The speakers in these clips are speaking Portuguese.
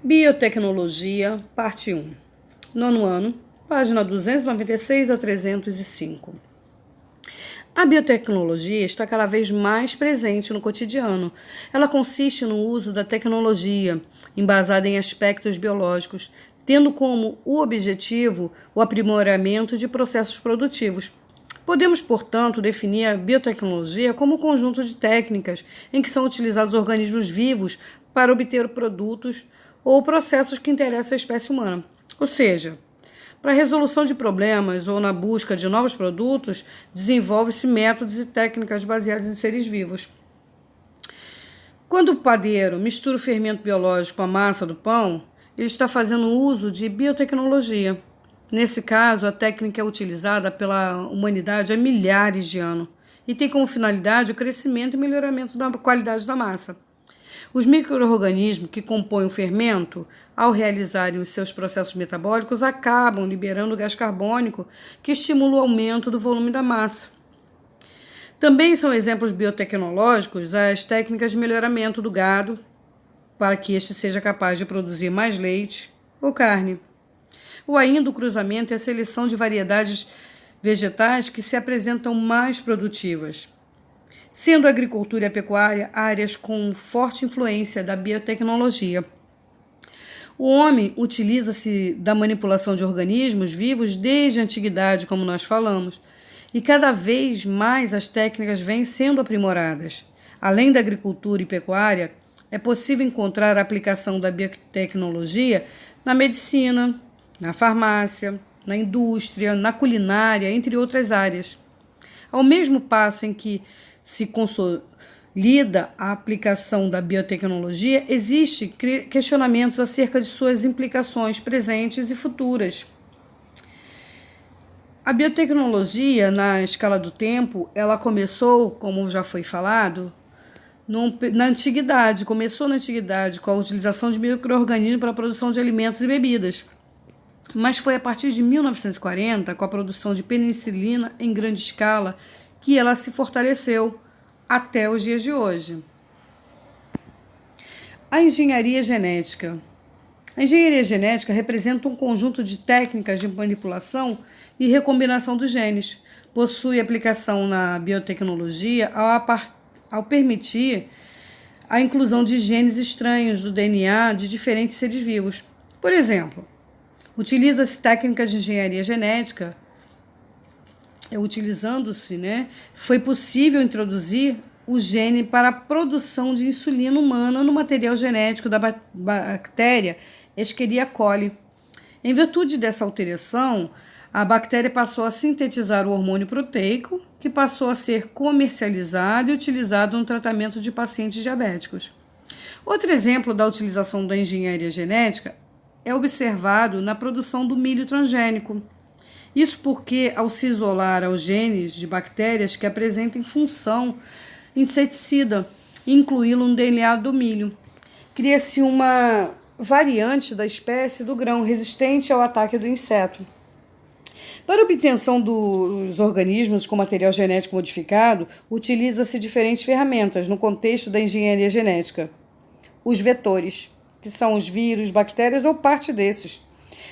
Biotecnologia, parte 1. Nono ano, página 296 a 305. A biotecnologia está cada vez mais presente no cotidiano. Ela consiste no uso da tecnologia, embasada em aspectos biológicos, tendo como o objetivo o aprimoramento de processos produtivos. Podemos, portanto, definir a biotecnologia como um conjunto de técnicas em que são utilizados organismos vivos para obter produtos ou processos que interessam a espécie humana. Ou seja, para a resolução de problemas ou na busca de novos produtos, desenvolve-se métodos e técnicas baseados em seres vivos. Quando o padeiro mistura o fermento biológico com a massa do pão, ele está fazendo uso de biotecnologia. Nesse caso, a técnica é utilizada pela humanidade há milhares de anos e tem como finalidade o crescimento e melhoramento da qualidade da massa. Os micro-organismos que compõem o fermento, ao realizarem os seus processos metabólicos, acabam liberando gás carbônico que estimula o aumento do volume da massa. Também são exemplos biotecnológicos as técnicas de melhoramento do gado, para que este seja capaz de produzir mais leite ou carne. Ou ainda o cruzamento e a seleção de variedades vegetais que se apresentam mais produtivas. Sendo a agricultura e a pecuária áreas com forte influência da biotecnologia. O homem utiliza-se da manipulação de organismos vivos desde a antiguidade, como nós falamos, e cada vez mais as técnicas vêm sendo aprimoradas. Além da agricultura e pecuária, é possível encontrar a aplicação da biotecnologia na medicina, na farmácia, na indústria, na culinária, entre outras áreas. Ao mesmo passo em que se consolida a aplicação da biotecnologia, existem questionamentos acerca de suas implicações presentes e futuras. A biotecnologia, na escala do tempo, ela começou, como já foi falado, na antiguidade. Começou na antiguidade com a utilização de micro-organismos para a produção de alimentos e bebidas. Mas foi a partir de 1940, com a produção de penicilina em grande escala, que ela se fortaleceu até os dias de hoje. A engenharia genética. A engenharia genética representa um conjunto de técnicas de manipulação e recombinação dos genes. Possui aplicação na biotecnologia ao permitir a inclusão de genes estranhos do DNA de diferentes seres vivos. Por exemplo, utiliza-se técnicas de engenharia genética. Foi possível introduzir o gene para a produção de insulina humana no material genético da bactéria Escherichia coli. Em virtude dessa alteração, a bactéria passou a sintetizar o hormônio proteico, que passou a ser comercializado e utilizado no tratamento de pacientes diabéticos. Outro exemplo da utilização da engenharia genética é observado na produção do milho transgênico. Isso porque, ao se isolar aos genes de bactérias que apresentem função inseticida e incluí-lo no DNA do milho, cria-se uma variante da espécie do grão resistente ao ataque do inseto. Para a obtenção dos organismos com material genético modificado, utiliza-se diferentes ferramentas no contexto da engenharia genética. Os vetores, que são os vírus, bactérias ou parte desses,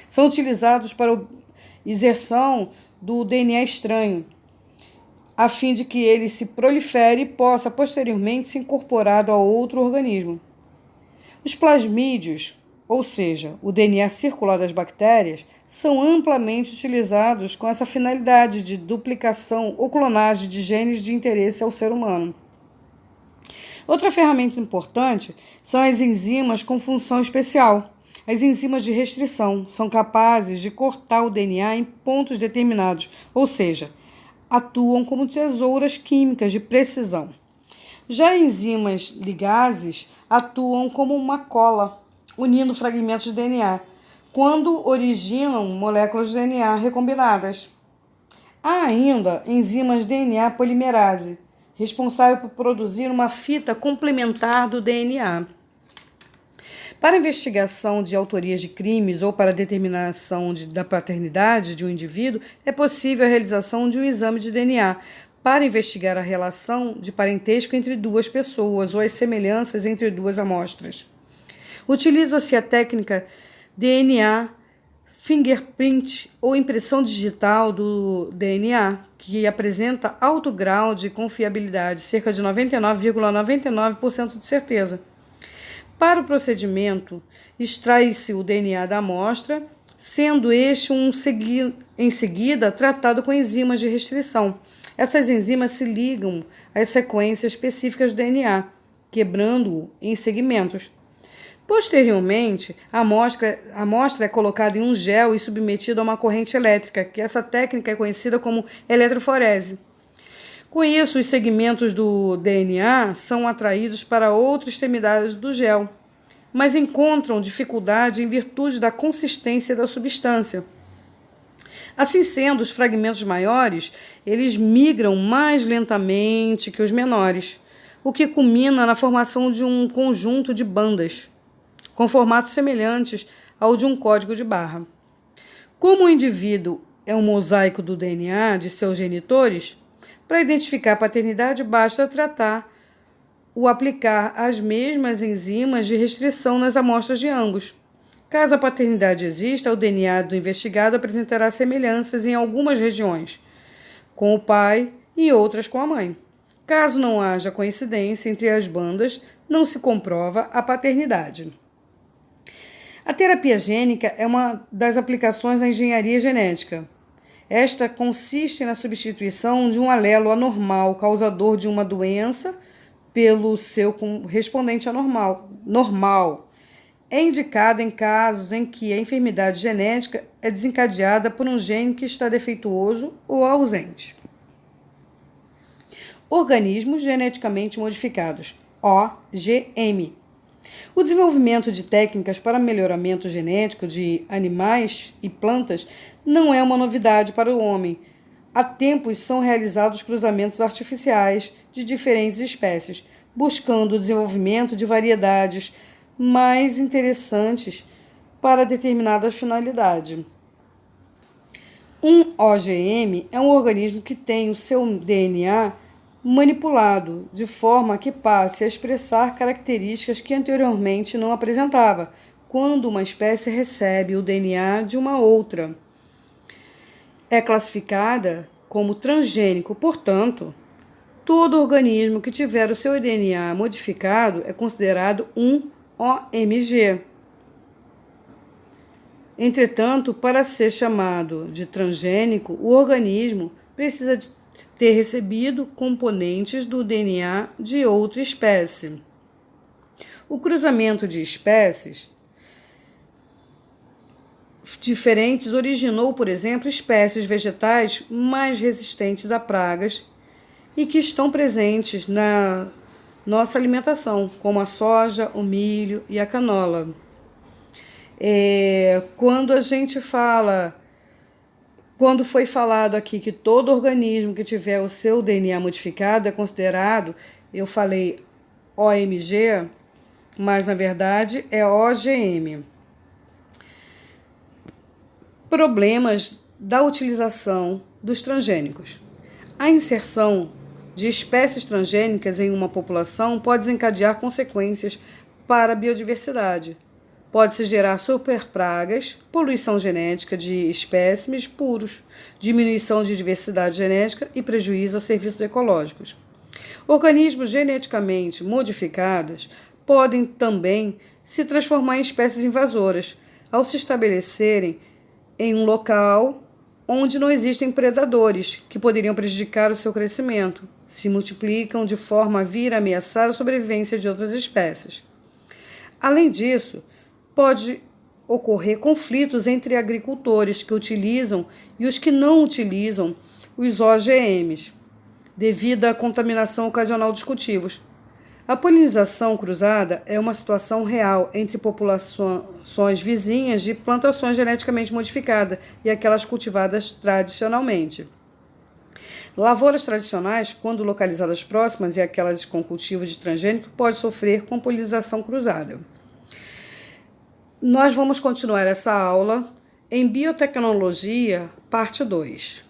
são utilizados para a inserção do DNA estranho, a fim de que ele se prolifere e possa posteriormente ser incorporado a outro organismo. Os plasmídios, ou seja, o DNA circular das bactérias, são amplamente utilizados com essa finalidade de duplicação ou clonagem de genes de interesse ao ser humano. Outra ferramenta importante são as enzimas com função especial. As enzimas de restrição são capazes de cortar o DNA em pontos determinados, ou seja, atuam como tesouras químicas de precisão. Já enzimas ligases atuam como uma cola, unindo fragmentos de DNA, quando originam moléculas de DNA recombinadas. Há ainda enzimas DNA polimerase, responsável por produzir uma fita complementar do DNA. Para a investigação de autorias de crimes ou para a determinação da paternidade de um indivíduo, é possível a realização de um exame de DNA para investigar a relação de parentesco entre duas pessoas ou as semelhanças entre duas amostras. Utiliza-se a técnica DNA, fingerprint ou impressão digital do DNA, que apresenta alto grau de confiabilidade, cerca de 99,99% de certeza. Para o procedimento, extrai-se o DNA da amostra, sendo este em seguida tratado com enzimas de restrição. Essas enzimas se ligam às sequências específicas do DNA, quebrando-o em segmentos. Posteriormente, a amostra é colocada em um gel e submetida a uma corrente elétrica, que essa técnica é conhecida como eletroforese. Com isso, os segmentos do DNA são atraídos para outras extremidades do gel, mas encontram dificuldade em virtude da consistência da substância. Assim sendo, os fragmentos maiores, eles migram mais lentamente que os menores, o que culmina na formação de um conjunto de bandas, com formatos semelhantes ao de um código de barra. Como o indivíduo é um mosaico do DNA de seus genitores, para identificar a paternidade basta tratar ou aplicar as mesmas enzimas de restrição nas amostras de ambos. Caso a paternidade exista, o DNA do investigado apresentará semelhanças em algumas regiões com o pai e outras com a mãe. Caso não haja coincidência entre as bandas, não se comprova a paternidade. A terapia gênica é uma das aplicações da engenharia genética. Esta consiste na substituição de um alelo anormal causador de uma doença pelo seu correspondente anormal. É indicada em casos em que a enfermidade genética é desencadeada por um gene que está defeituoso ou ausente. Organismos geneticamente modificados, OGM. O desenvolvimento de técnicas para melhoramento genético de animais e plantas não é uma novidade para o homem. Há tempos são realizados cruzamentos artificiais de diferentes espécies, buscando o desenvolvimento de variedades mais interessantes para determinada finalidade. Um OGM é um organismo que tem o seu DNA manipulado de forma que passe a expressar características que anteriormente não apresentava, quando uma espécie recebe o DNA de uma outra. É classificada como transgênico, portanto, todo organismo que tiver o seu DNA modificado é considerado um OMG. Entretanto, para ser chamado de transgênico, o organismo precisa ter recebido componentes do DNA de outra espécie. O cruzamento de espécies diferentes originou, por exemplo, espécies vegetais mais resistentes a pragas e que estão presentes na nossa alimentação, como a soja, o milho e a canola. Quando foi falado aqui que todo organismo que tiver o seu DNA modificado é considerado, eu falei OMG, mas na verdade é OGM. Problemas da utilização dos transgênicos. A inserção de espécies transgênicas em uma população pode desencadear consequências para a biodiversidade. Pode-se gerar superpragas, poluição genética de espécimes puros, diminuição de diversidade genética e prejuízo a serviços ecológicos. Organismos geneticamente modificados podem também se transformar em espécies invasoras, ao se estabelecerem em um local onde não existem predadores que poderiam prejudicar o seu crescimento, se multiplicam de forma a vir a ameaçar a sobrevivência de outras espécies. Além disso, pode ocorrer conflitos entre agricultores que utilizam e os que não utilizam os OGMs, devido à contaminação ocasional dos cultivos. A polinização cruzada é uma situação real entre populações vizinhas de plantações geneticamente modificadas e aquelas cultivadas tradicionalmente. Lavouras tradicionais, quando localizadas próximas, e aquelas com cultivo de transgênico, podem sofrer com polinização cruzada. Nós vamos continuar essa aula em Biotecnologia, parte 2.